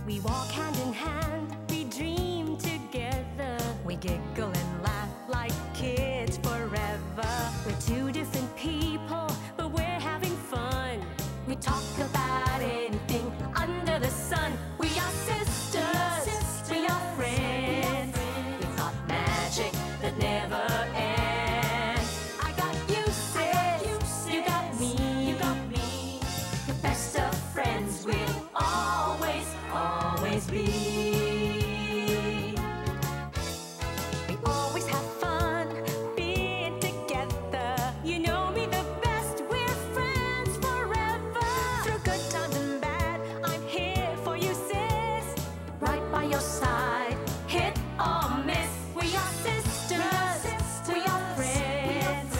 We walk hand in hand, we dream together. We giggle and laugh like kids forever. We're two different people, but we're having fun. We talk about anything under the sun. We are sisters, we are friends. We've got magic that never ends. I got you, sis, you got me. The best of friends will always, always be. We always have fun being together. You know me the best, we're friends forever. Through good times and bad, I'm here for you, sis. Right by your side, hit or miss. We are sisters, we are friends.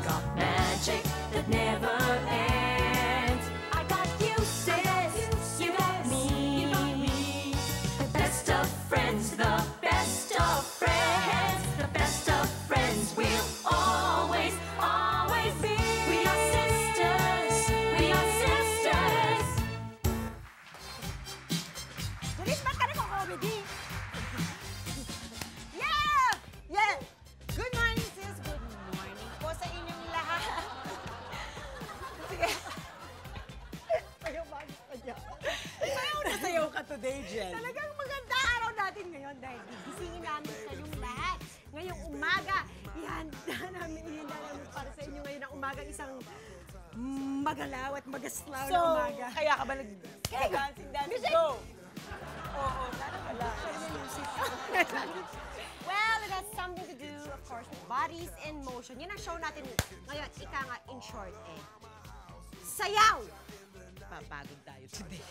Got magic that never ends. I got you, sis, you got me. The best of friends, the best of friends. The best of friends will always, always be. We are sisters, we are sisters. Tulis, ba't ka nagko-comedy? Yeah! Yeah! Good morning, sis. Good morning po sa inyong lahat. Sige. Sayaw ba ka niya? Sayaw na sayaw ka today, Jen. Talagang maganda araw natin ngayon dahil gigisingin namin kayong lahat. Ngayong umaga, ihanda namin para sa inyo ngayon ang umaga isang magalaw at magaslaw na umaga. Kaya ka ba nag-dancing, go! Oo, sana wala. Well, it has something to do, of course, with bodies in motion. Yan ang show natin ngayon. Ika nga, in short, sayaw! Papagod tayo today.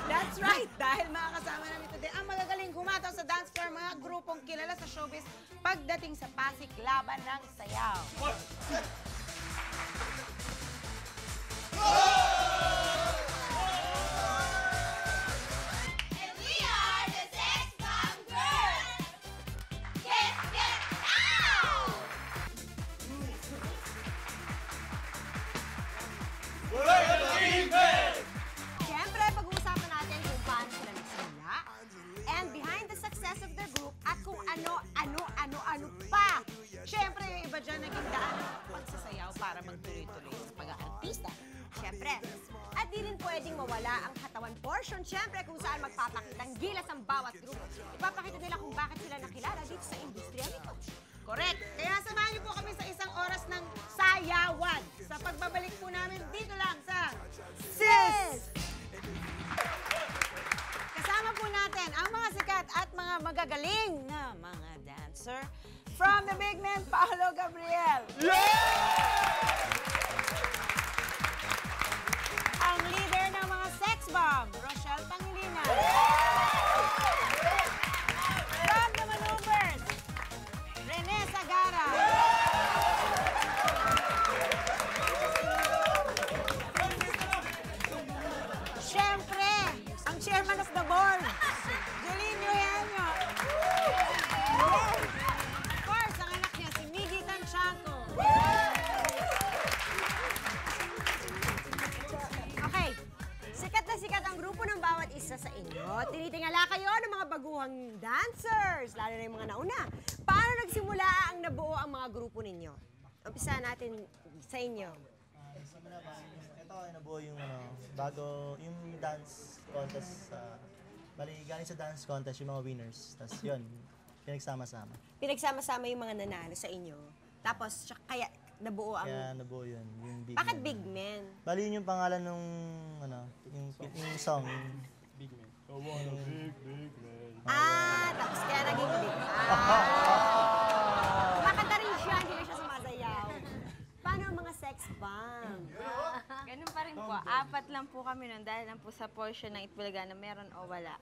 That's right! Dahil makakasama namin today ang magagaling humataw sa dance floor, mga grupong kilala sa showbiz pagdating sa Pasig Laban ng Sayaw. And we are the Sex Bomb Girls! Get out! Siyempre, pag-uusapan natin kung paano sila nagsimula and behind the success of their group at kung ano pa. Siyempre, yung iba dyan naging daan ng pagsasayaw para magtuloy-tuloy sa pag-aartista. Siyempre. At di rin pwedeng mawala ang katawan portion. Siyempre, kung saan magpapakitang gilas ang bawat grupo. Ipapakita nila kung bakit sila nakilala dito sa industriya nito. Correct. Kaya samahan niyo po kami sa isang oras ng sayawan. Sa pagbabalik po namin dito lang sa Sis! Kasama po natin ang mga sikat at mga magagaling na mga dancer from the big man, Paolo Gabriel. Ang leader ng mga sex bomb, Rochelle Pangilinan. From the Maneuvers, Rene Sagara. Siyempre, ang chairman of the board, Jolene Eugenio. Of course, ang anak niya, si Miggy Tanchanco. Okay, sikat na sikat ang grupo ng bawat isa sa inyo. Tinitingala kayo ng mga baguhang dancers, lalo na yung mga nauna. Paano nagsimula ang nabuo ang mga grupo ninyo? Umpisa natin sa inyo. Ito ay nabuo yung bago yung dance contest bali galing sa dance contest yung mga winners. Tapos yun, pinagsama-sama. Pinagsama-sama yung mga nanalo sa inyo. Tapos kaya nabuo ang... Kaya nabuo yun, yung Big Bakit Men. Big Men? Bali yun yung pangalan nung yung song. Big Man. I want a big, big man. Tapos kaya naging Big Man. Makanta rin siya, hindi na siya sumasayaw. Paano ang mga sex bomb? Ganun pa rin po. 4 lang po kami nun dahil lang po sa portion ng Itbulaga na meron o wala.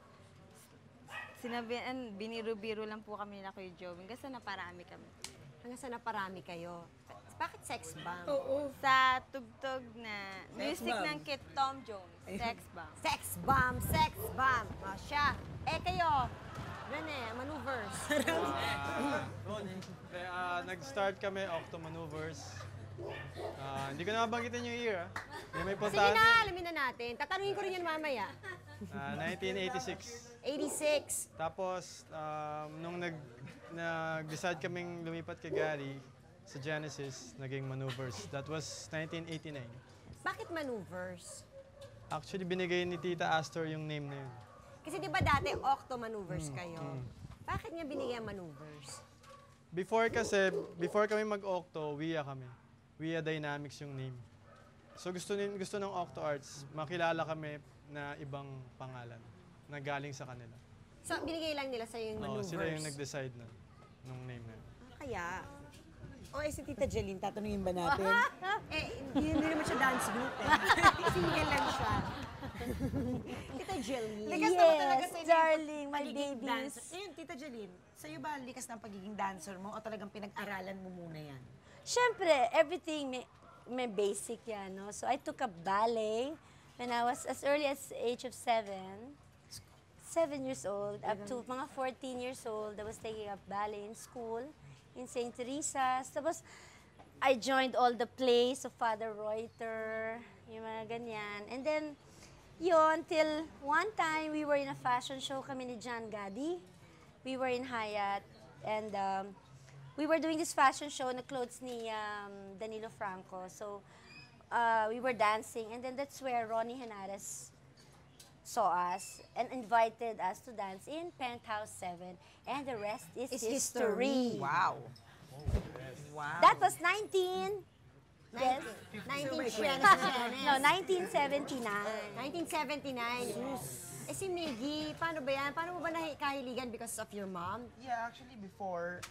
Sinabihan, biniro-biro lang po kami nila Kuya Joe. Hanggang sa naparami kami. Hanggang sa naparami kayo. Bakit sex bomb? Sa tugtog na music ng Kit Tom Jones. Sex bomb. Sex bomb, sex bomb. Siya. Kayo, Rene, Maneuvers. Nag-start kami, Octo Maneuvers. Hindi ko na mabanggitin yung year, May Sige puntahan. na, alamin na natin. Tatanungin ko rin yan mamaya. 1986. 86. Tapos, nung nag-decide kaming lumipat kay Gary sa Genesis, naging Maneuvers. That was 1989. Bakit maneuvers? Actually, binigay ni Tita Astor yung name na yun. Kasi di ba dati Octo Maneuvers kayo? Bakit niya binigay ang maneuvers? Before kami mag-Octo, WIA kami. WIA Dynamics yung name. So gusto ng Octo Arts, makilala kami na ibang pangalan na galing sa kanila. So, binigay lang nila sa'yo yung Oo, maneuvers? sila yung nag-decide nung name na yun. Kaya, O, si Tita Jeline, tatanungin ba natin? hindi naman siya dance group eh. Single lang siya. Tita Jeline. Likas naman talaga Yes, sa inyo yung darling, my pagiging babies. dancer. Ngayon, Tita Jeline, sa'yo ba likas na ang pagiging dancer mo o talagang pinag-aralan mo muna yan? Siyempre, everything may basic yan, no? So I took up ballet when I was as early as age of 7 years old, up to mga 14 years old. I was taking up ballet in school, in St. Teresa's. Tapos, I joined all the plays of Father Reuter, yung mga ganyan. And then, yun, till one time, we were in a fashion show kami ni John Gadi. We were in Hyatt, and we were doing this fashion show na clothes ni Danilo Franco. So, we were dancing, and then that's where Ronnie Henares saw us and invited us to dance in Penthouse 7, and the rest is history. Wow. Wow. That was 19... Yes. 1920. No, 1979. 1979. Eh si Miggy, paano ba yan? Paano mo ba nakahiligan because of your mom? Yeah, actually before,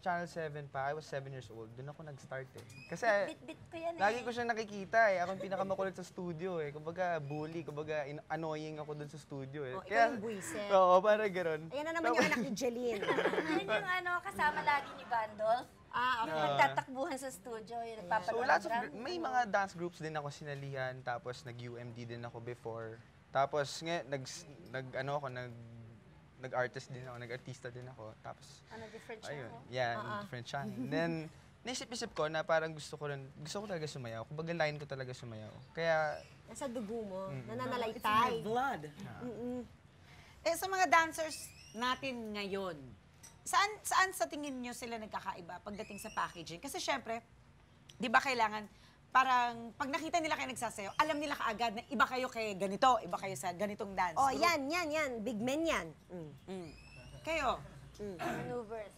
Channel 7 pa, I was 7 years old. Doon ako nag-start eh. Kasi Bit-bit ko yan eh. lagi ko siyang nakikita eh. Ako yung pinakamakulit sa studio eh. Kumbaga bully, kumbaga annoying ako doon sa studio eh. Oh, ikaw yung buwisit. Oo, parang gano'n. Ayan na naman yung anak ni Jeline. Yun yung kasama lagi ni Bandolph. Ah, okay. Yung nagtatakbuhan sa studio, yung So nagpapanood. lots of, may mga dance groups din ako sinalihan, tapos nag-UMD din ako before. Tapos nag-artist din ako, nag-artista din ako. Tapos, Different siya, ayun, no? different channel. Then, naisip-isip ko na parang gusto ko talaga sumayaw. Kumbaga line ko talaga sumayaw. Kaya, Nasa dugo mo, It's in nananalaytay. your blood. Eh, sa mga dancers natin ngayon, saan sa tingin nyo sila nagkakaiba pagdating sa packaging? Kasi syempre, di ba kailangan, parang pag nakita nila kayo nagsasayaw, alam nila kaagad na iba kayo kay ganito, iba kayo sa ganitong dance. Oh, group. yan. Big men yan. Kayo, Maneuvers.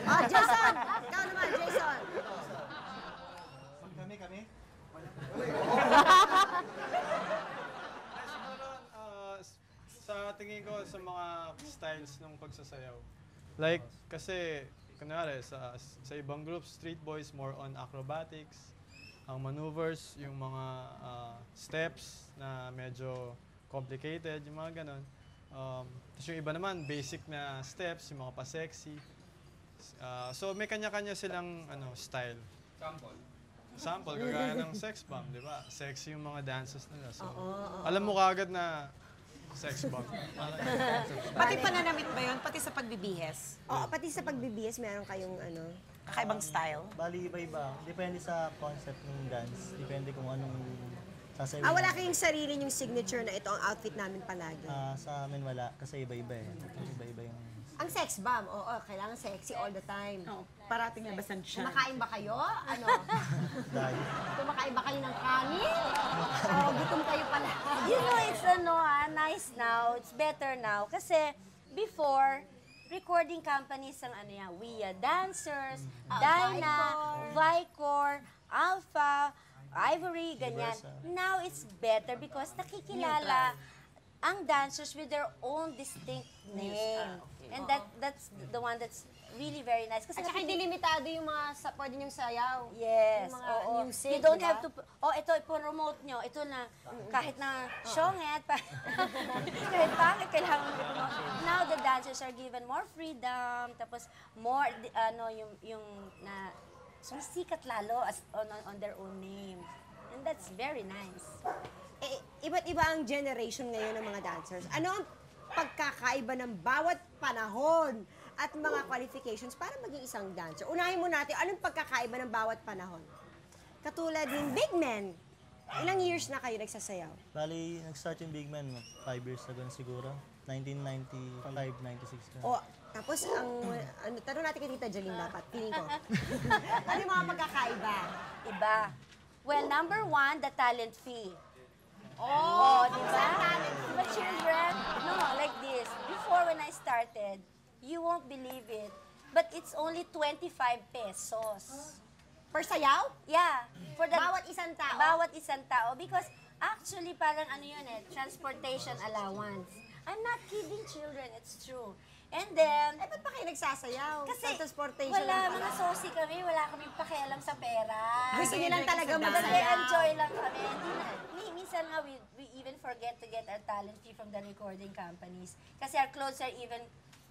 Oh, Jason! Ikaw naman, Jason. Kami? Sa tingin ko sa mga styles ng pagsasayaw. Like, kasi, kunwari, sa ibang groups, Street Boys, more on acrobatics. Ang Maneuvers, yung mga steps na medyo complicated, yung mga ganon. Tapos yung iba naman, basic na steps, yung mga pa-sexy. So may kanya-kanya silang style. Sample, kagaya ng sex bomb, di ba? Sexy yung mga dances nila. So, alam mo kagad na sex bomb. pati pananamit ba yun? Pati sa pagbibihes? Oh, pati sa pagbibihis, meron kayong Kakaibang style? Bali, iba-iba. Depende sa concept ng dance. Depende kung anong sasayaw. wala kayong sarili yung signature na ito ang outfit namin palagi. Sa amin wala, kasi iba-iba eh. Iba-iba yung... Ang sex bomb, oo, kailangan sexy all the time. Parating labasan siya. Kumakain ba kayo? Dahil, Kumakain ba kayo ng kanin? Gutom kayo pala. You know, it's nice now. It's better now. Kasi before, recording companies ang WIA dancers, Dyna, Vicor, Alpha, Ivory, ganyan. Universal. Now it's better because nakikilala ang dancers with their own distinct name. And that's the one that's really very nice. Kasi At saka hindi limitado yung mga pwede niyong sayaw. Yes, Yung mga oo. music, You don't diba? have to, ito, ipromote nyo. Ito na, kahit na syonget, kahit pangit, kailangan mo i-promote. Now, the dancers are given more freedom, tapos more, yung na, sumisikat lalo on their own name. And that's very nice. Iba't iba ang generation ngayon ng mga dancers. Ano ang pagkakaiba ng bawat panahon at mga qualifications para maging isang dancer? Unahin mo natin, anong pagkakaiba ng bawat panahon? Katulad ng big men. Ilang years na kayo nagsasayaw? Bali, nag-start yung Big Man 5 years ago na siguro. 1995, 96 O, tapos tanong natin kay Tita Jaline dapat, feeling ko. Ano yung mga magkakaiba? Iba. Well, number one, the talent fee. Oh, Di ba? But children, no, like this. Before when I started, you won't believe it, but it's only 25 pesos. Per sayaw? Yeah. For the Bawat isang tao? Bawat isang tao. Because actually, parang ano yun transportation allowance. I'm not kidding, children. It's true. And then, Ba't pa kayo nagsasayaw? kasi Sa transportation wala, lang pala. mga sosi kami, wala kaming pakialam sa pera. Gusto niyo lang talaga Magsasayaw. magsayaw. Enjoy lang kami. Hindi na. Minsan nga, we even forget to get our talent fee from the recording companies. Kasi our clothes are even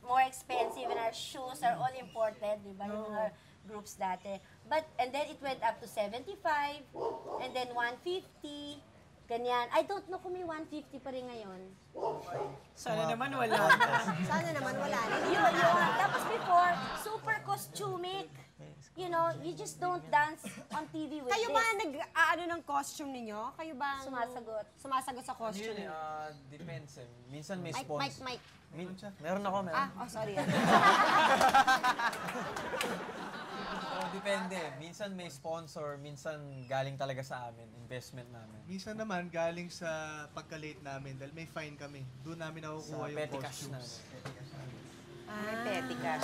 more expensive and our shoes are all imported, di ba? Yung mga groups dati. And then it went up to 75, and then 150, ganyan. I don't know kung may 150 pa rin ngayon. Sana naman wala. Sana naman wala na. Yun. Tapos before, super costumic. You know, you just don't dance on TV with Kayo this. ba ano ng costume ninyo? Kayo ba sumasagot sa costume Yun eh, ninyo? depends eh. Minsan may Mike. Meron ako, meron. Sorry. Depende. Minsan may sponsor, minsan galing talaga sa amin, investment namin. Minsan naman galing sa pagka-late namin dahil may fine kami. Doon namin nakukuha yung petty cash costumes. May petty cash.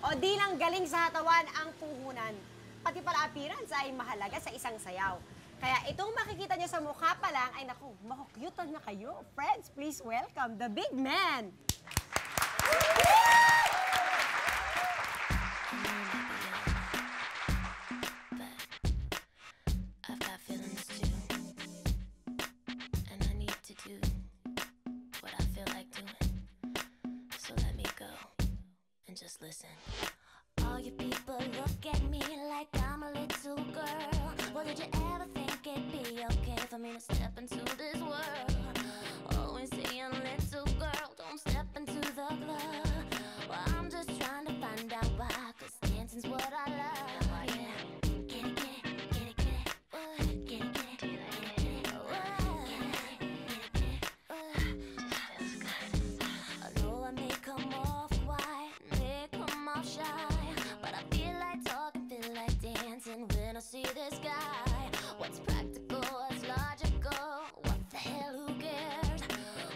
O di lang galing sa hatawan ang puhunan. Pati pala appearance ay mahalaga sa isang sayaw. Kaya itong makikita nyo sa mukha pa lang ay naku, makukyutan na kayo. Friends, please welcome the big man. I've got feelings too, and I need to do what I feel like doing. So let me go and just listen. All you people look at me like I'm a little girl. Well, did you ever think it'd be okay for me to step into this world? Always saying, little girl, don't step into the club. Well, I'm just trying to find out why, 'cause dancing's what I love. Yeah. Get it, get it, get it, get it. Get it, get it, get it, get it. I know I may come off quiet, may come off shy, but I feel like talking, feel like dancing when I see this guy. What's practical, what's logical, what the hell, who cares?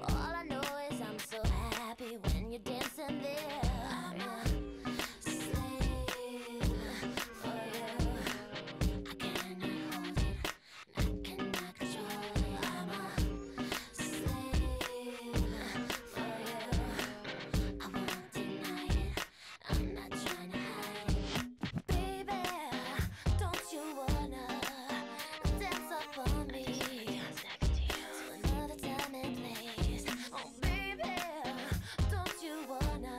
All I know is I'm so happy when you're dancing there. I'm a slave for you. I cannot hold it, I cannot control it. I'm a slave for you. I won't deny it, I'm not trying to hide it. Baby, don't you wanna dance up on me to another time and place? Oh baby, don't you wanna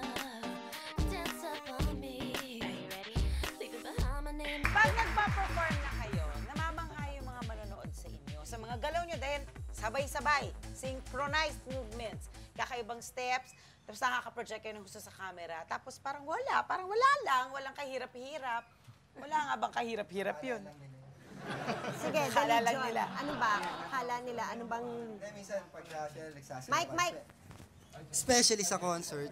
dance up on me? Are you ready? Leave it behind my name. Pag nagpa-perform na kayo, namamangha yung mga manonood sa inyo. Sa mga galaw nyo dahil sabay-sabay, synchronized movements, kakaibang steps, tapos nakaka-project kayo ng gusto sa camera. Tapos parang wala lang, walang kahirap-hirap. Wala nga bang kahirap-hirap yun? Sige, Kala dali, lang John. nila. Ano ba? Kala nila, ano bang... Minsan, pag sila nagsasayaw. Mike. Especially sa concert.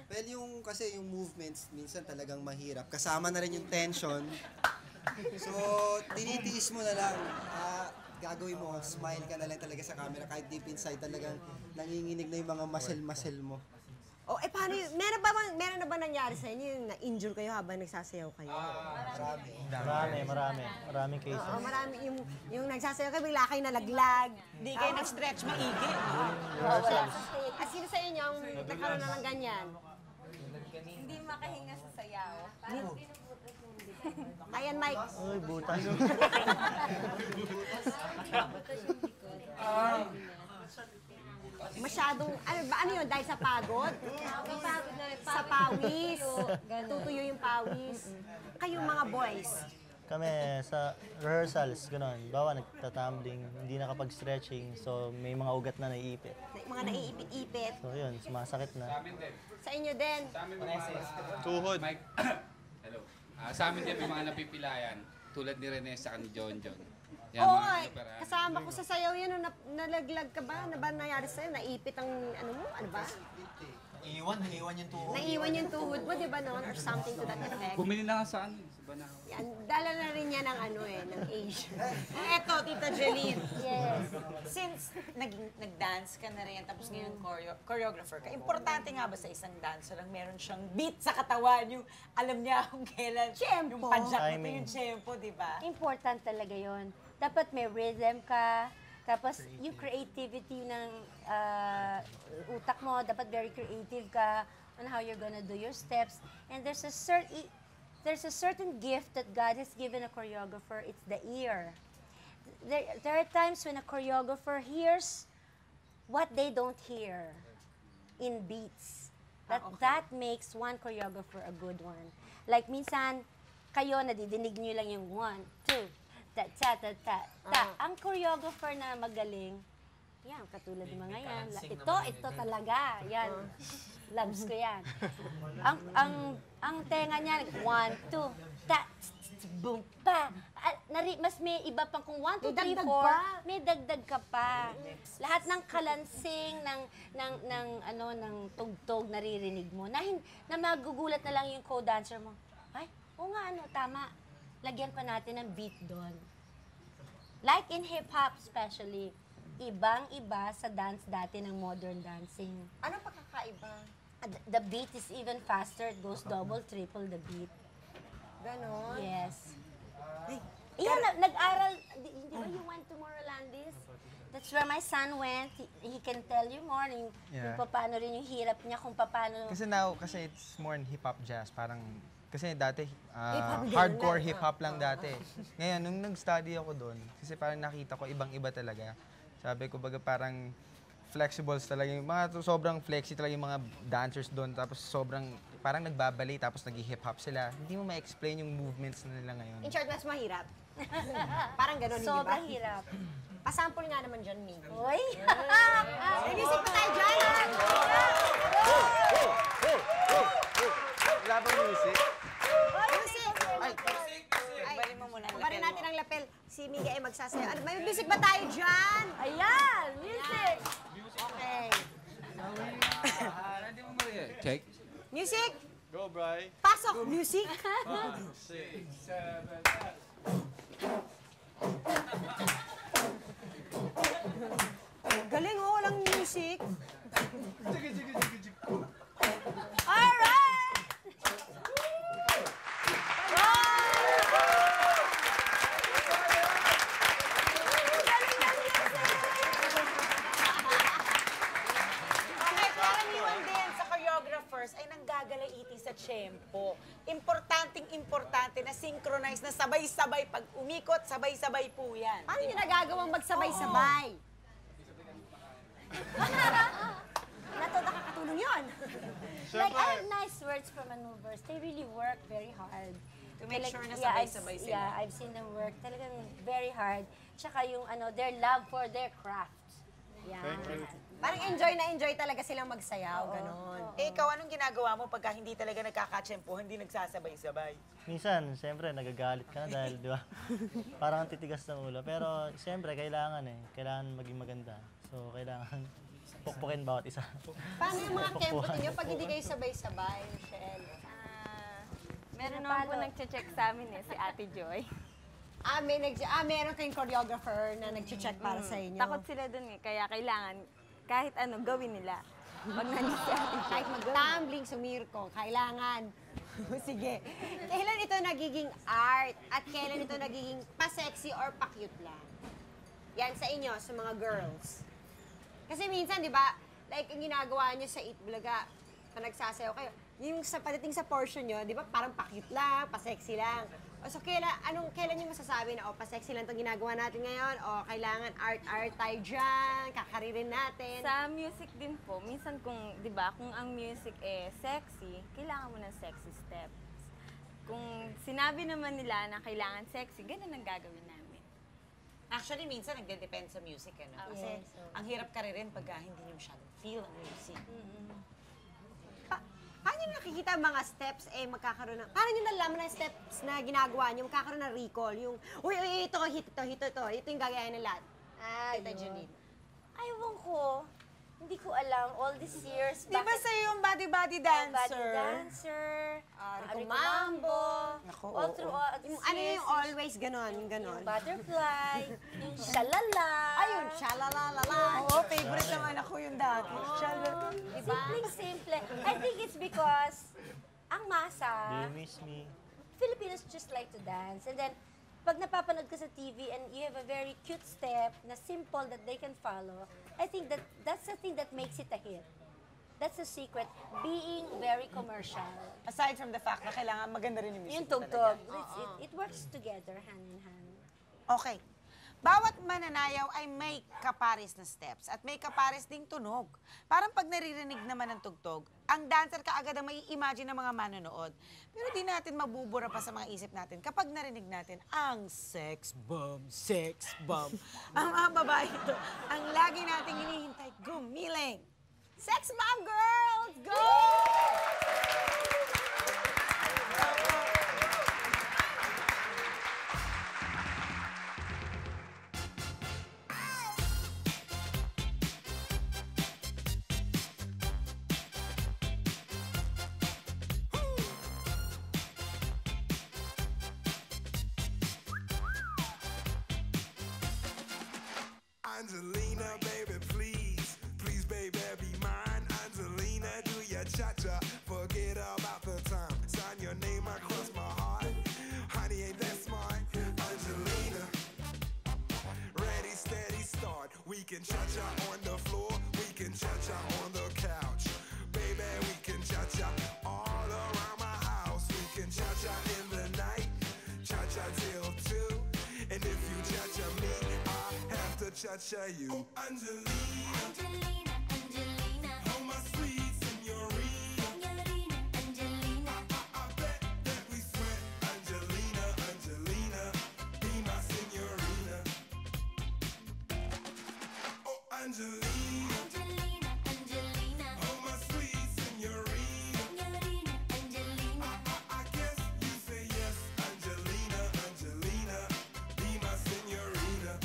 Well, kasi yung movements, minsan talagang mahirap. Kasama na rin yung tension. So, tinitiis mo na lang. Gagawin mo, smile ka na lang talaga sa camera. Kahit deep inside talagang nanginginig na yung mga muscle mo. O, paano yun? Meron na ba nangyari sa inyo yung na-injure kayo habang nagsasayaw kayo? Maraming cases. Oo, marami. Yung nagsasayaw kayo, bigla kayo nalaglag. Hindi kayo nag-stretch maigi. At sino sa inyo ang nagkaroon na ng ganyan? Hindi makahinga sa sayaw. Ayan, Mike. Uy, butas. Masyadong, ano yun, dahil sa pagod? Pagod na rin. Sa pawis. Tutuyo yung pawis. Kayong mga boys. Kami sa rehearsals, gano'n. Bawa nagtatumbling, hindi nakapag-stretching, so may mga ugat na naiipit. Mga naiipit-ipit. So yun, sumasakit na. Sa inyo din. Tuhod. Hello. Sa amin din may mga napipilayan, tulad ni Rene sa ni John. Yan, Oo, mga eh, kasama ko sa sayaw yan. Nalaglag ka ba? Ano ba nangyari sa'yo? Naipit ang ano mo? Ano ba? Naiiwan yung tuhod. Naiwan yung tuhod mo, di ba noon? Or something to that effect. Bumili na nga sa ano, sa Banahaw. Yan, dala na rin niya ng ano eh, ng Asia. Eto, Tita Jeline. Yes. Since nag-dance ka na rin, tapos ngayon choreographer ka, importante nga ba sa isang dancer lang meron siyang beat sa katawan, yung alam niya kung kailan, yung padyak nito, yung tempo, di ba? Important talaga yon. Dapat may rhythm ka, tapos yung creativity ng utak mo, dapat very creative ka on how you're gonna do your steps. And there's a certain gift that God has given a choreographer, it's the ear. There are times when a choreographer hears what they don't hear in beats. That makes one choreographer a good one. Like minsan, kayo nadidinig nyo lang yung 1, 2, ta. Ang choreographer na magaling, yan, katulad ng mga yan. Ito talaga. Yan. Loves ko yan. Ang tenga niya, 1, 2, ta, boom, pa. Mas may iba pang kung 1, 2, 3, 4, may dagdag ka pa. Lahat ng kalansing, ng tugtog naririnig mo, na magugulat na lang yung co-dancer mo. Ay, oo nga, tama. Lagyan pa natin ng beat doon. Like in hip-hop especially, ibang-iba sa dance dati ng modern dancing. Ano pagkakaiba? The beat is even faster. It goes double, triple the beat. Ganon? Yes. Iyan, nag-aral, di ba you went to Morolandis? That's where my son went. He can tell you more kung paano rin yung hirap niya, kung paano... Kasi it's more in hip-hop jazz. Parang, kasi dati, hardcore hip-hop lang dati. Ngayon, nung nag-study ako doon, kasi parang nakita ko ibang-iba talaga. Sabi ko, baga parang flexibles talaga. Yung mga sobrang flexy talaga yung mga dancers doon. Tapos sobrang, parang nagbabali, tapos nag-hip-hop sila. Hindi mo ma-explain yung movements na nila ngayon. In short, mas mahirap. Parang gano'n, hindi ba? Sobrang hirap. Pasample nga naman dyan, Miggy. Uy! Nagisip pa tayo dyan! Wala bang music? Music! Balik mo muna. Barin natin ang lapel. Si Miggy ay magsasayaw. May music ba tayo dyan? Ayan! Music! Okay. Check. Music! Go, Bri. Pasok! Music! 5, 6, 7, Galing oh, walang music. Alright! Okay, karaniwan din sa choreographers ay nanggagalaiti sa tempo. Importante na synchronize na sabay-sabay. Pag umikot, sabay-sabay po yan. Paano nyo nagagawang magsabay-sabay? Nakakatulong yun. Like, I have nice words for maneuvers. They really work very hard. To make Like, sure na yeah, sabay-sabay sila. Yeah, I've seen them work. Talagang very hard. Tsaka yung their love for their craft. Yeah. Parang enjoy na enjoy talaga silang magsayaw, ganon. Eh, ikaw, anong ginagawa mo pagka hindi talaga nagkakatsempo, hindi nagsasabay-sabay? Minsan, siyempre, nagagalit ka na dahil, di ba? Parang ang titigas ng ulo. Pero, siyempre, kailangan maging maganda. So, kailangan pukpukin bawat isa. Paano yung mga tempo ninyo pag hindi kayo sabay-sabay, Michelle? Meron naman po nagche-check sa amin si Ate Joy. Meron kayong choreographer na nag-check para sa inyo. Takot sila dun kaya kailangan kahit ano gawin nila. Pag nandiyan si Ate Joy. Kahit mag-tumbling, sumirko, kailangan. Sige. Kailan ito nagiging art at kailan ito nagiging pa-sexy or pa-cute lang? Yan sa inyo, sa mga girls. Kasi minsan, di ba, like ang ginagawa niyo sa Eat Bulaga, pag nagsasayaw kayo, yung pagdating sa portion nyo, di ba, parang pa-cute lang, pa-sexy lang. O so, kailan nyo masasabi na, pa-sexy lang itong ginagawa natin ngayon, o kailangan art tayo dyan, kakaririn natin. Sa music din po, minsan kung, di ba, kung ang music sexy, kailangan mo ng sexy steps. Kung sinabi naman nila na kailangan sexy, ganun ang gagawin namin. Actually, minsan nagde-depend sa music, Kasi ang hirap ka rin pagka hindi nyo masyadong feel ang music. Paano nyo nakikita ang mga steps, magkakaroon ng... Paano nyo nalaman ng steps na ginagawa nyo, magkakaroon ng recall? Yung, uy, ito yung gagayahin ng lahat. Tita Janine. Ewan ko. Hindi ko alam. All these years. Di ba sa'yo yung body-body dancer? Body dancer. Rico Mambo. Ako, All through all these Ano years. yung always ganon, yung ganon? Yung butterfly. Yung shalala. Ayun, shalalalala. Oo, favorite ng anak ko yung dati. Shalala. Simple. I think it's because ang masa, Do you miss me? Filipinos just like to dance. And then, pag napapanood ka sa TV and you have a very cute step na simple that they can follow, I think that's the thing that makes it a hit. That's the secret. Being very commercial. Aside from the fact na kailangan maganda rin yung music. Yung tugtog. It works together, hand in hand. Okay. Bawat mananayaw ay may kapares na steps at may kapares ding tunog. Parang pag naririnig naman ng tugtog, ang dancer kaagad ang may imagine ng mga manonood. Pero di natin mabubura pa sa mga isip natin kapag narinig natin ang sex bomb, sex bomb. Ang mga babae ito, ang lagi nating hinihintay, gumiling. Sex Bomb Girls! Go! Angelina, baby, please, please, baby, be mine. Angelina, do your cha-cha, forget about the time. Sign your name across my heart. Honey, ain't that smart? Angelina, ready, steady, start. We can cha-cha on the floor, we can cha-cha on the couch. Baby, we can cha-cha all around my house. We can cha-cha in the night, cha-cha till 2. And if you cha-cha me, I have to cha-cha you. Oh, Angelina, Angelina, Angelina, oh my sweet señorita, Angelina, Angelina, I bet that we sweat. Angelina, Angelina, be my señorita. Oh, Angelina, Angelina, Angelina, oh my sweet señorita, Angelina, Angelina, I guess you say yes. Angelina, Angelina, be my señorita.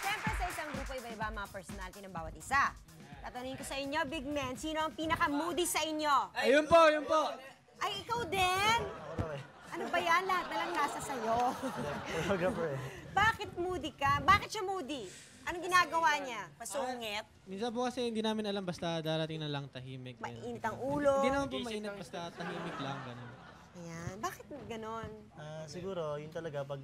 Siyempre sa isang grupo, iba-iba ang mga personality ng bawat isa. Tatanungin ko sa inyo, big men, sino ang pinaka-moody sa inyo? Ayun po, yun po. Ay, ikaw din? Ano ba yan? Lahat na lang nasa sayo. Photographer eh. Bakit moody ka? Bakit siya moody? Anong ginagawa niya? Pasungit? Minsan po kasi hindi namin alam basta darating na lang tahimik. Mainit ang ulo? Hindi naman po mainit basta tahimik lang. Ganun. Ayan. Bakit ganon? Siguro, yun talaga pag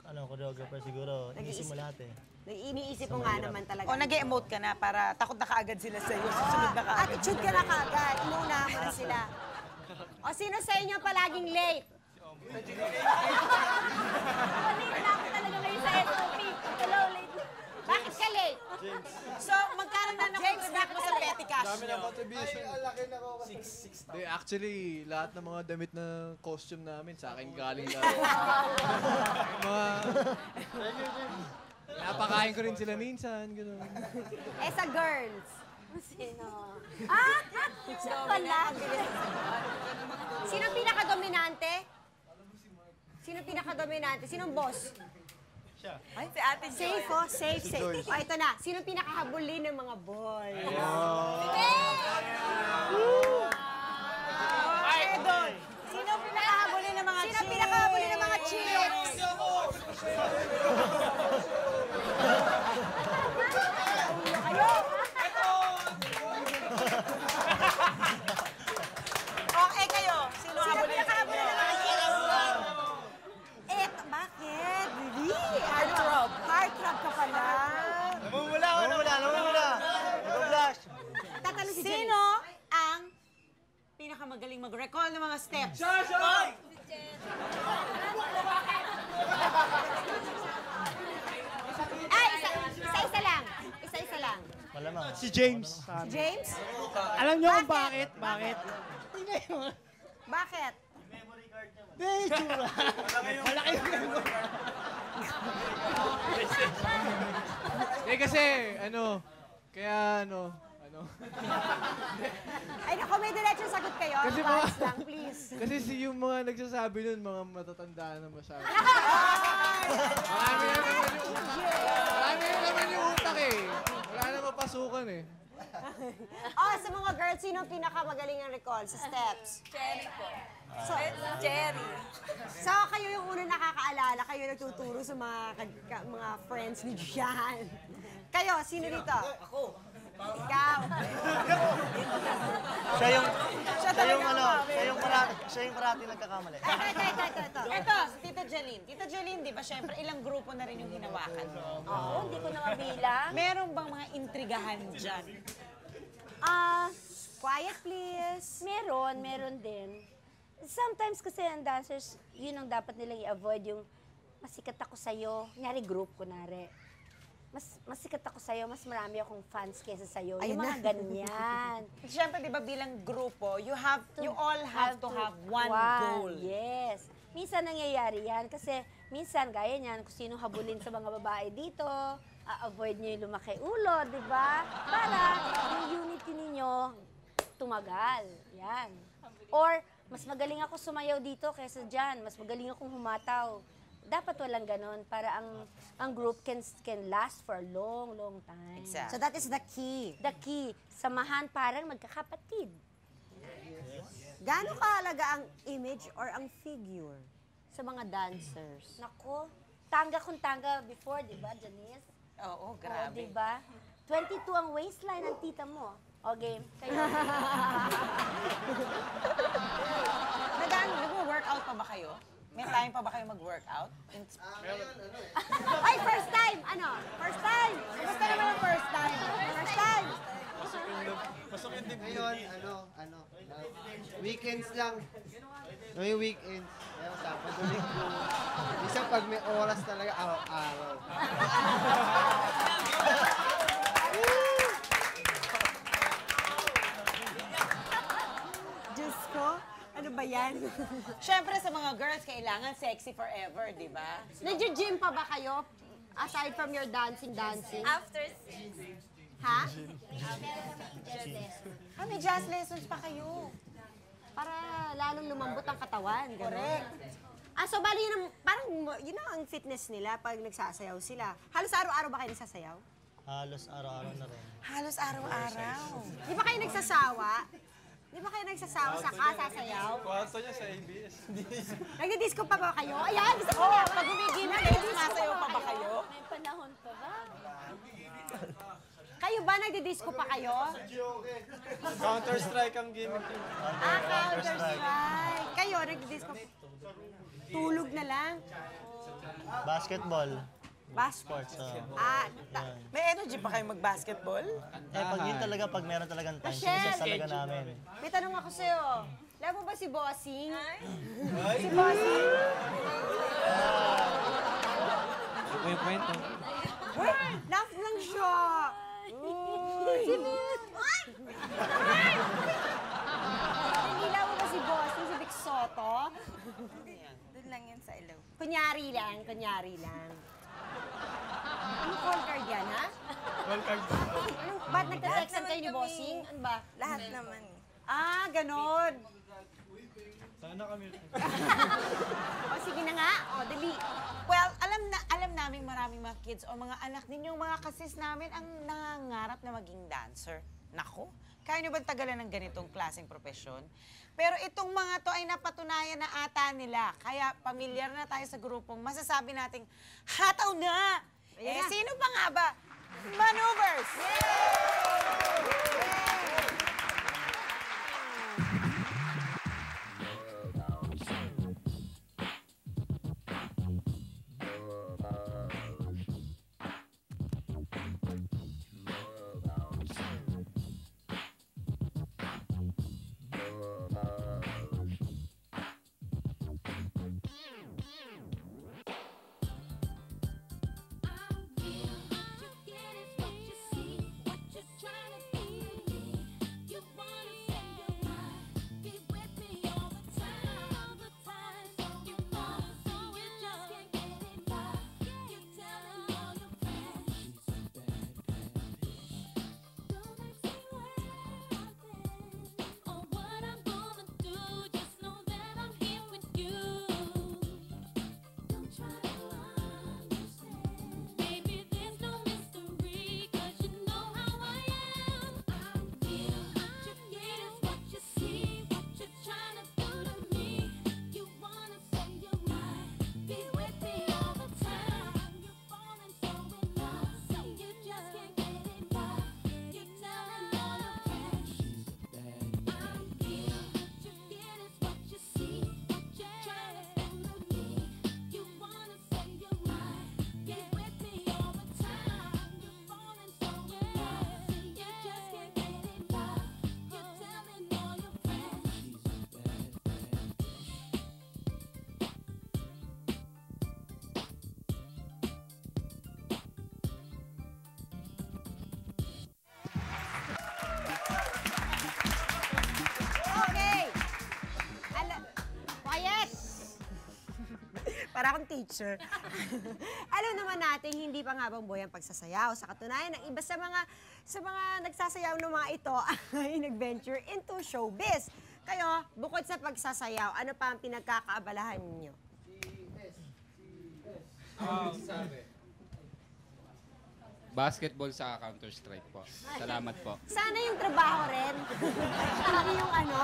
choreographer siguro, inisip mo lahat eh. Iniisip mo nga naman talaga. O nag-emote ka na para takot na kaagad sila sa'yo. Susunod na kaagad. Attitude ka na kaagad. Inuunahan mo na sila. O sino sa inyo palaging late? Late na ako talaga ngayon sa SOP. Hello, late. Bakit ka late? So, magkano na nakukunak mo sa petty cash Dami nyo? ng contribution. Actually, lahat ng mga damit na costume namin sa akin galing lahat. mga... Napakain ko rin sila minsan, gano'n. Eh sa girls. Sino? Siya pala. Sino pinaka-dominante? Sino pinaka-dominante? Sinong boss? Siya. Ay, si Ate Joy. Safe, oh. Safe, safe. O, ito na. Sino pinakahabulin ng mga boys? Ay, doon. Sino pinakahabulin ng mga chicks? Sino pinakahabulin ng mga chicks? Okay kayo. Sino habulin? pinakahabulin ng mga chicks? Eto, bakit? Really? Heartthrob. Heartthrob ka pala. Namumula! Nag-flash! Tatanong si Jenny. Sino ang pinakamagaling mag-recall ng mga steps? Ay, isa-isa lang. Isa-isa lang. Malamang. Si James. Si James? Alam niyo kung bakit? Bakit? Bakit? Hindi, tsura. Malaki yung memory. Eh kasi, kaya Ay, naku, may diretsong sagot kayo. Kasi Advance lang, please. Kasi yung mga nagsasabi nun, mga matatanda na masyado. Marami na naman yung utak eh. Wala na mapasukan eh. Sa mga girls, sino ang pinakamagaling ang recall sa steps? Cherry po. So, Cherry. So, kayo yung unang nakakaalala, kayo nagtuturo sa mga friends ni Jan. Kayo, sino dito? Ako. Ikaw. Siya yung parati nagkakamali. Ito, Tita Jeline. Tita Jeline, di ba, syempre, ilang grupo na rin yung hinawakan mo. Oo, hindi ko na mabilang. Meron bang mga intrigahan dyan? Quiet please. Meron din. Sometimes kasi ang dancers, yun ang dapat nilang i-avoid, yung masikat ako sa'yo. Kunyari group, kunwari. Mas sikat ako sa'yo, mas marami akong fans kaysa sa'yo. Yung mga ganyan. Siyempre, di ba, bilang grupo, you all have to have one goal. Yes. Minsan nangyayari yan kasi minsan, gaya niyan, kung sino habulin sa mga babae dito, avoid niyo yung lumaki ulo, di ba? Para yung unity ninyo tumagal. Yan. Or, mas magaling ako sumayaw dito kaysa dyan. Mas magaling akong humataw. Dapat walang ganon para ang group can last for a long time. Exactly. So that is the key. The key. Samahan parang magkakapatid. Gaano kahalaga ang image or ang figure sa mga dancers? Nako, tangga kung tangga before, di ba, Janice? Oo, grabe. Di ba? 22 ang waistline ng tita mo. O, game. Kayo. Nag-workout pa ba kayo? May time pa ba kayo mag-workout? Ay, first time! First time! Gusto naman ang first time. First time! Pasok yung dibdib. Ngayon, weekends lang. May weekends. Ayun, Sabado, Linggo. Isa pag may oras talaga, araw-araw. Diyos ko, ano ba yan? Siyempre, sa mga girls, kailangan sexy forever, di ba? Nag-gym pa ba kayo? Aside from your dancing? After 6. Ha? May jazz lessons pa kayo. Para lalong lumambot ang katawan. Ganun. Correct. So bali yun ang fitness nila pag nagsasayaw sila. Halos araw-araw ba kayo nagsasayaw? Halos araw-araw na rin. Halos araw-araw. Di ba kayo nagsasawa? Di ba kayo nagsasawa sa kasasayaw? Kwarto niya sa ABS. Nagdi-disco pa ba kayo? Ayan, gusto ko Oo, na. pag gumigimik, sumasayaw pa ba kayo? May panahon pa ba? Kayo ba nagdi-disco pa kayo? Counter-Strike ang gimmick niya. Counter-Strike. Kayo, nagdi-disco. Tulog na lang. Basketball. Sports. May energy pa kayo mag-basketball? Pag yun talaga, pag meron talagang time, Michelle! sinuset talaga namin. May tanong ako sa'yo. Alam mo ba si Bossing? Si Bossing? Ako yung kwento. Laugh lang siya. Nila mo ba si Bossing, si Vic Soto? Doon lang yan sa ilaw. Kunyari lang. Ano call card yan, ha? Call card. Ba't nagta-textan kayo ni Bossing? Ano ba? Lahat naman eh. Ganon. Sana kami. Sige na nga. Dali. Well, alam namin maraming mga kids o mga anak ninyong mga kasis namin ang nangangarap na maging dancer. Nako, kaya nyo bang tagalan ng ganitong klaseng profesyon? Pero itong mga to ay napatunayan na ata nila. Kaya pamilyar na tayo sa grupong masasabi nating hataw na! Ayan na. Sino pa nga ba? Maneuvers! What you Para akong teacher. Alam naman natin, hindi pa nga bang buhay ang pagsasayaw. Sa katunayan, ang iba sa mga nagsasayaw ng mga ito ay nag-venture into showbiz. Kayo, bukod sa pagsasayaw, ano pa ang pinagkakaabalahan ninyo? Basketball sa Counter-Strike po. Salamat po. Sana yung trabaho rin. Hindi yung ano.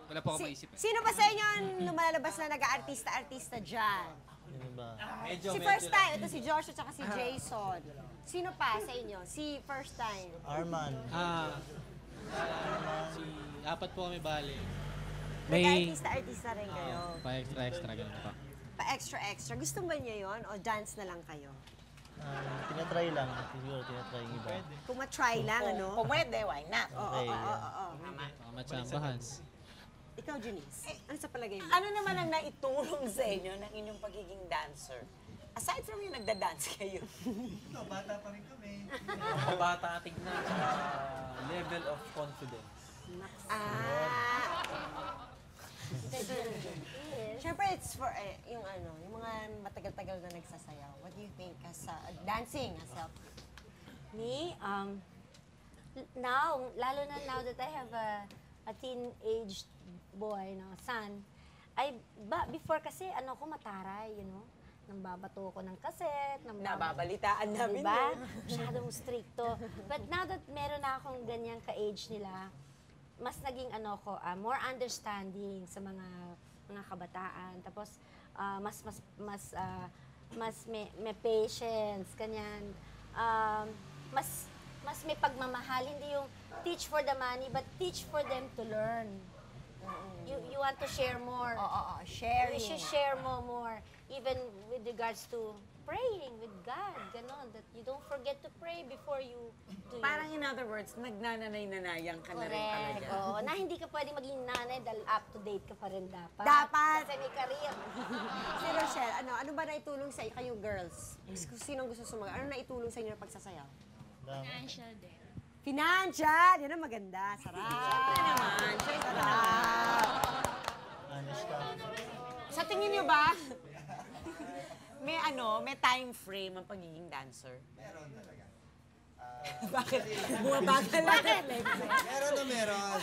Wala po ako maisip eh. Sino ba sa inyo ang lumalabas na nag-aartista-artista dyan? Sino ba? Si First Time, ito si Joshua at si Jason. Sino pa sa inyo? Si First Time. Arman. Si apat po kami bali. Nag-artista-artista rin kayo. Pa-extra ganun pa. Pa-extra-extra. Gusto ba niyo yon o dance na lang kayo? Tinatry lang. Siguro tinatry yung iba. Kung matry lang, ano? Kung pwede, why not? Okay, Matsambahan. Ikaw, Janice, ano sa palagay mo? Ano naman ang naitulong sa inyo ng inyong pagiging dancer? Aside from yung nagda-dance kayo. Bata pa rin kami. Bata tignan sa level of confidence. Siyempre, it's for yung mga matagal-tagal na nagsasayaw. What do you think as dancing herself? Me, now, lalo na now that I have a teenage boy, no, son, before kasi, ko mataray, nang babato ko ng kaset, Nababalitaan namin diba? yun. Masyadong stricto. But now that meron na akong ganyang ka-age nila, mas naging more understanding sa mga kabataan. Tapos, mas may patience, kanyan. Mas may pagmamahal. Hindi yung teach for the money, but teach for them to learn. You want to share more. Sharing. You should share more. Even with regards to praying with God, ganon. That you don't forget to pray before you do Parang in other words, nagnananay-nanayan ka na rin talaga. Oo, na hindi ka pwedeng maging nanay dahil up-to-date ka pa rin dapat. Dapat. Kasi may career. Si Rochelle, ano ba naitulong sa kayo girls? Sinong gusto sumagot? Ano naitulong sa inyo ng pagsasayaw? Financial din. Financial! Yan ang maganda. Sarap. Siyempre naman. Sarap. Sa tingin niyo ba, may time frame ang pagiging dancer? Meron talaga. Bakit? Bumabagal lang. Bakit? Meron.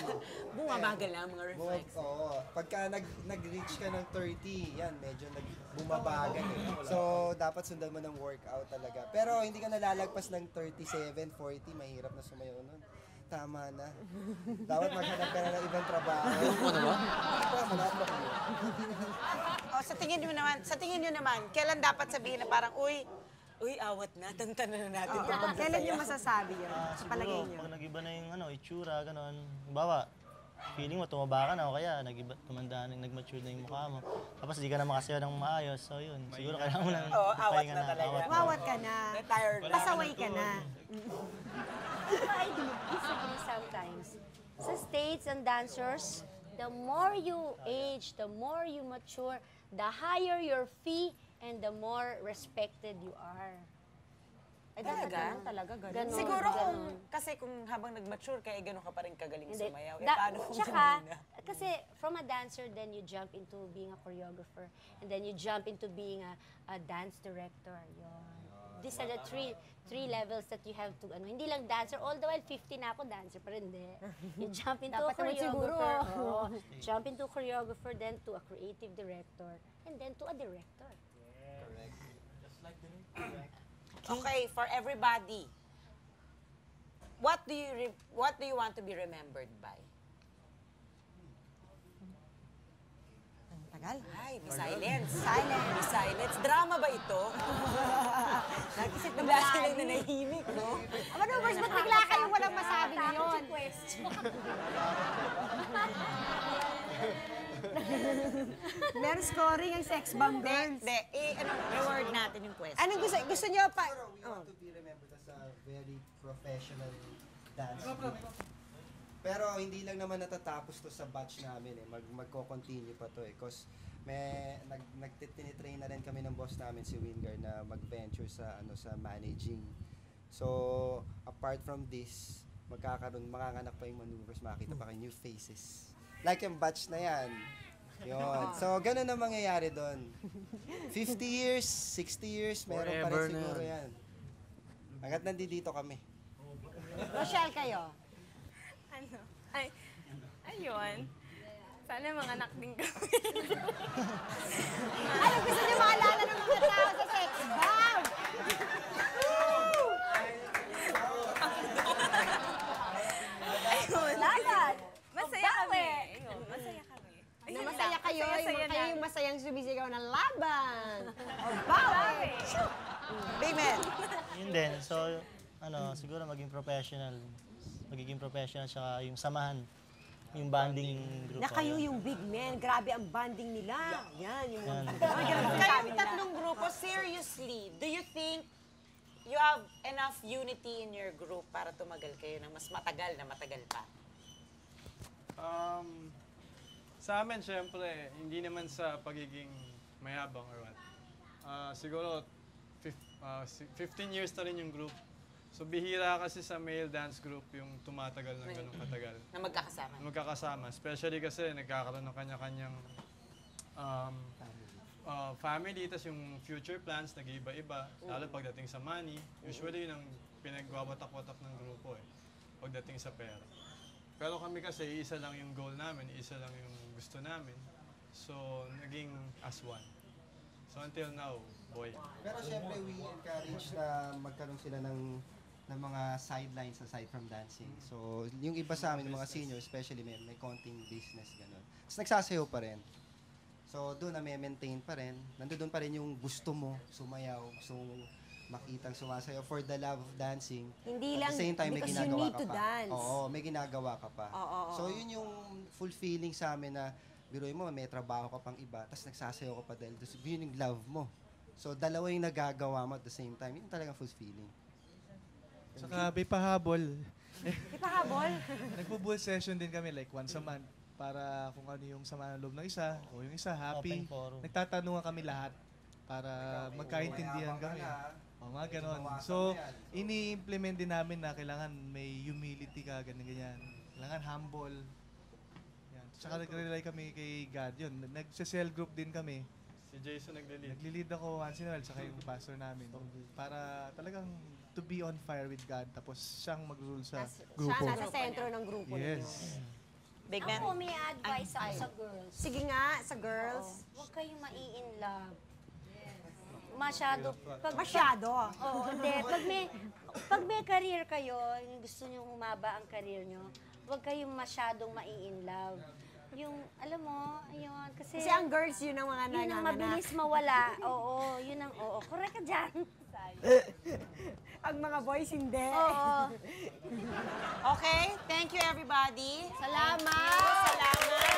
Bumabagal lang mga reflex. Oo. Pagka nag-reach ka ng 30, yan, medyo bumabagal eh. So, dapat sundan mo ng workout talaga. Pero hindi ka nalalagpas ng 37, 40, mahirap na sumayaw nun. Tama na. Dapat maghanap ka na ng ibang trabaho. Ano ba? Sa tingin niyo naman, kailan dapat sabihin na parang, uy, awat na, tantanan na natin itong pagsasayaw. Kailan nyo masasabi yun? Sa palagay Siguro, nyo? pag nag-iba na yung itsura, gano'n. Bawa, feeling mo, tumaba ka na o kaya nag-mature na yung mukha mo. Tapos hindi ka na makasayaw ng maayos. So yun, siguro kailangan mo nang awat na talaga. Umawat ka na. Retired na. Pasaway ka na. I disagree sometimes. Sa States and dancers, the more you age, the more you mature, the higher your fee, and the more respected you are. Ay, talaga? Talaga, ganun. Ganon, Siguro ganon. kasi kung habang nag-mature ka, gano'n ka pa rin kagaling Hindi. sumayaw. Paano kung Tsaka, hindi na? kasi from a dancer, then you jump into being a choreographer, and then you jump into being a dance director. Yun. These are the three levels that you have to, hindi lang dancer, all the while 50 na ako, dancer pa rin, hindi. You jump into a Dapat naman siguro. choreographer, jump into a choreographer, then to a creative director, and then to a director. Okay, for everybody, what do you want to be remembered by? Tagal. Ay, may silence. May silence. Drama ba ito? Nag-isip ng Bigla marami. silang nanahimik, no? Manovers, ba't bigla kayong walang masabi ngayon? Meron scoring ang sex bomb girls. Hindi, reward natin yung question. Anong gusto nyo pa? We want to be remembered as a very professional dancer. Pero hindi lang naman natatapos to sa batch namin eh. Magko-continue pa to eh. Cause tinitrain na rin kami ng boss namin si Wingard na mag-venture sa managing. So, apart from this, makanganak pa yung maneuvers, makita pa kayo new faces. Like yung batch na yan, Yun. So, ganun ang mangyayari doon. 50 years, 60 years, meron pa Forever rin na siguro yan. Hanggat nandito kami. Rochelle, kayo? Ano? Ayun. Sana mga anak din kami. Ano gusto niyo maalala ng mga tao sa sex bomb? Ayun. Lahat. Masaya kami. Ayun, masaya kami. Na masaya kayo, kayo yung masayang sumisigaw ng laban. O bawi. Big man. Yun din. So, siguro magiging professional, tsaka yung samahan, yung bonding group. Na kayo yung big men. Grabe ang banding nila. Yan, yung Yan. Kayong tatlong grupo, seriously, do you think you have enough unity in your group para tumagal kayo ng mas matagal na matagal pa? Sa amin, syempre, hindi naman sa pagiging mayabang or what. Siguro, 15 years na rin yung group. So, bihira kasi sa male dance group yung tumatagal ng ganun katagal. Na magkakasama? Magkakasama. Especially kasi nagkakaroon ng kanya-kanyang family, tas yung future plans nag-iiba-iba. Lalo pagdating sa money. Usually, yun ang pinagwawatak-watak ng grupo pagdating sa pera. Pero kami kasi, isa lang yung goal namin, isa lang yung gusto namin. So, naging as one. So, until now, boy. Pero syempre, we encourage na magkaroon sila ng mga sidelines aside from dancing. So, yung iba sa amin, yung mga senior, especially may konting business, gano'n. Tapos nagsasayaw pa rin. So, doon na may maintain pa rin. Nandoon pa rin yung gusto mo, sumayaw, gusto mo makitang sumasayaw for the love of dancing. Hindi At lang the same time, may because you ginagawa need ka to pa. dance. Oo, may ginagawa ka pa. Oo. So, yun yung fulfilling sa amin na biruin mo, may trabaho ka pang iba, tapos nagsasayaw ka pa dahil yun yung love mo. So, dalawa yung nagagawa mo at the same time. Yun talagang fulfilling. Saka may pahabol. May pahabol? Nagpo-bull session din kami like once a month para kung ano yung sama ng loob ng isa o yung isa happy. Nagtatanungan kami lahat para magkaintindihan kami. O mga ganon. So, ini-implement din namin na kailangan may humility ka, ganyan-ganyan. Kailangan humble. Yan. Tsaka nag-rely kami kay God. Yun, nag-cell group din kami. Si Jason naglilid. Naglilid ako once in a while, saka yung pastor namin. Para talagang to be on fire with God, tapos siyang mag-rule sa grupo. Siya nasa sentro ng grupo ninyo. Yes. Big man? Ako may advice ako sa girls. Sige nga, sa girls. Huwag kayong mai-in-love. Masyado. Masyado? Oo, hindi. Pag may career kayo, yung gusto nyo humaba ang career nyo, huwag kayong masyadong mai-in-love. Yung, alam mo, ayun, kasi... Kasi ang girls, yun ang mga yun ang mabilis mawala. Oo, yun ang, oo. Correct ka dyan. Ang mga boys, hindi. Oo. Okay, thank you everybody. Salamat! Salamat!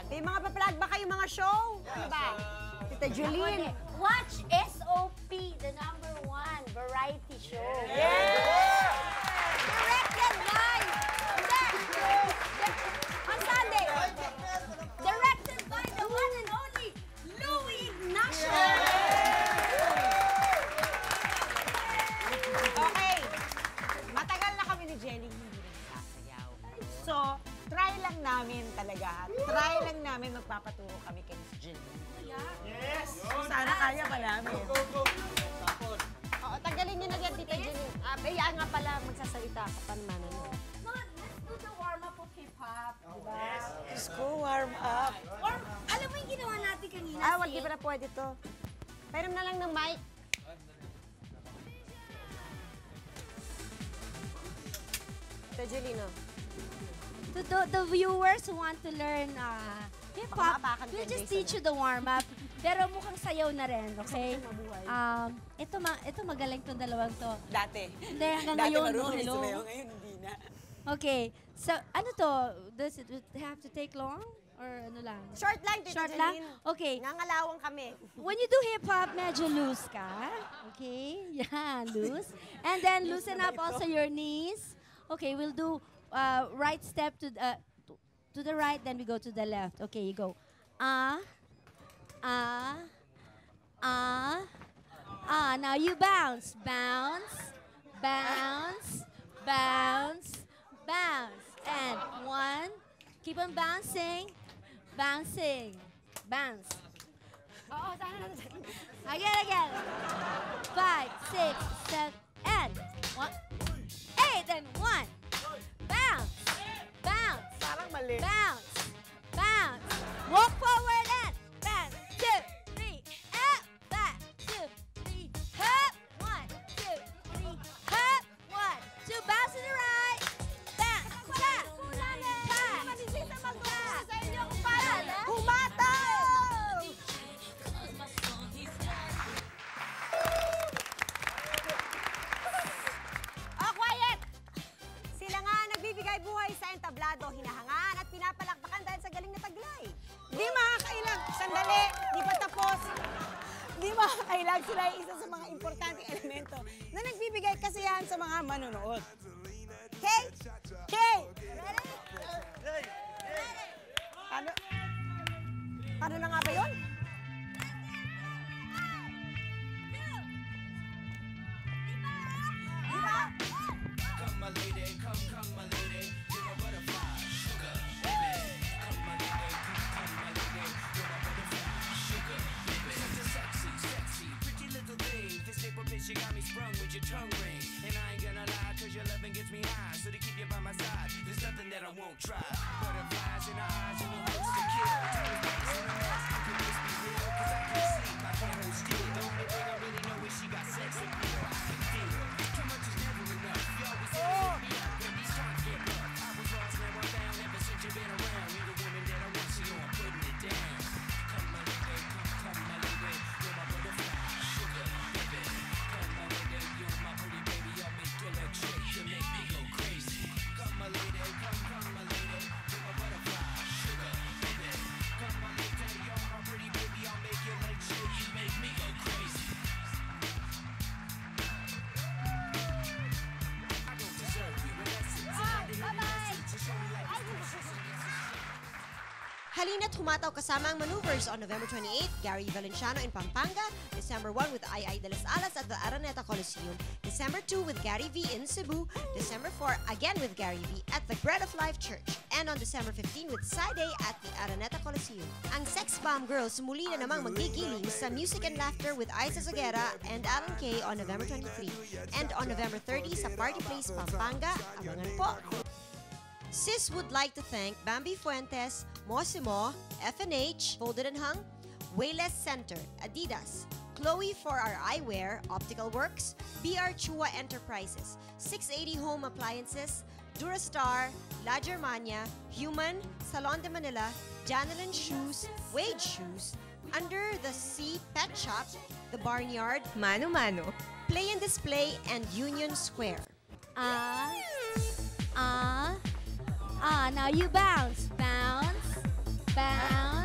May mga pa-plug ba kayo mga show? Ano ba? Tita Julie. Watch SOP, the #1 variety show. Directed by... On Sunday. Directed by the one and only Louie Ignacio. Okay, matagal na kami ni Jenny hindi nagsasayaw. So, try lang namin talaga. Try lang namin magpapaturo kami kay Miss Jenny. Yes! Sana kaya pa namin. Oo, tagalin niyo na yan, Tita Julie. Bayaan nga pala magsasalita ka pa naman. Let's do the warm-up of hip-hop. Diba? Diyos ko, warm up. Alam mo yung ginawa natin kanina? Wag di ba na pwede to? Painom na lang ng mic. Tita Julie, no? To the viewers who want to learn hip-hop, Baka we'll mapakan just ka, teach you the warm-up. Pero mukhang sayaw na rin, okay? Ito magaling tong dalawang to. Dati. Hindi, hanggang Dati ngayon. marunong no? sumayaw, ngayon hindi na. Okay. So, ano to? Does it have to take long? Or ano lang? Short lang, Tita Short lang? Jeline. Okay. Nangalawang kami. When you do hip-hop, medyo loose ka. Okay? Yan, loose. And then loosen up also your knees. Okay, we'll do right step to the right, then we go to the left. Okay, you go. Now you bounce. Bounce, bounce, bounce, Keep on bouncing. Bouncing. Bounce. Oo, sana. Again. 5, 6, 7, and 1, 8, and 1. Bounce. Bounce. Parang mali. Bounce. Bounce. Walk forward and bounce. 2, 3, up. Back. 2, 3, hop. 1, 2, 3, hop. 1, 2. Bounce to the right. Bounce. Tap. Tap. Manisita mag-uusap sa inyo kung Tap. paano. Humataw! Oh, quiet! Sila nga ang nagbibigay buhay sa entablado, hinahangaan at pinapalakpakan dahil sa galing na taglay. Di makakailag. Sandali. Di pa tapos. Di makakailag. Sila ay isa sa mga importanteng elemento na nagbibigay kasiyahan sa mga manonood. Okay? Okay! Ano? Ano na nga ba yun? Come my lady, come my lady, you're my butterfly, sugar, baby. Come my lady, come my lady, you're my butterfly, sugar, baby. Such a sexy, pretty little thing. This paper bitch, you got me sprung with your tongue ring. And I ain't gonna lie, cause your loving gets me high. So to keep you by my side, there's nothing that I won't try. Butterflies in her eyes and the looks to kill. Time is in a mess, can this be real? Cause I can't sleep, I can't hold still. The only thing I really know is she got sex appeal. I can feel too much is never enough. You always say me up when these times get rough. I was lost, now I'm found. Ever since you've been around, you're the woman that I want, so I'm putting it down. Come my lady, come my lady, you're my butterfly, sugar, baby. Come my lady, you're my pretty baby, I'll make your legs shake, you make me go crazy. Come my lady, come my lady, you're my butterfly, sugar, baby. Come my lady, you're my pretty baby, I'll make your legs shake, you make me go crazy. I don't deserve you, but that's it. Halina't humataw kasama ang maneuvers on November 28, Gary Valenciano in Pampanga, December 1 with Ai de las Alas at the Araneta Coliseum, December 2 with Gary V in Cebu, December 4 again with Gary V at the Bread of Life Church, and on December 15 with Side at the Araneta Coliseum. Ang Sex Bomb Girls muli na namang magigiling sa Music and Laughter with Isa Zagera and Alan Kay on November 23, and on November 30 sa Party Place Pampanga, abangan po. Sis would like to thank Bambi Fuentes, Mosimo, FNH, Folded and Hung, Wayless Center, Adidas, Chloe for our eyewear, Optical Works, BR Chua Enterprises, 680 Home Appliances, Durastar, La Germania, Human, Salon de Manila, Janelin Shoes, Wade Shoes, Under the Sea Pet Shop, The Barnyard, Mano Mano, Play and Display, and Union Square. Now you bounce, bounce, bounce.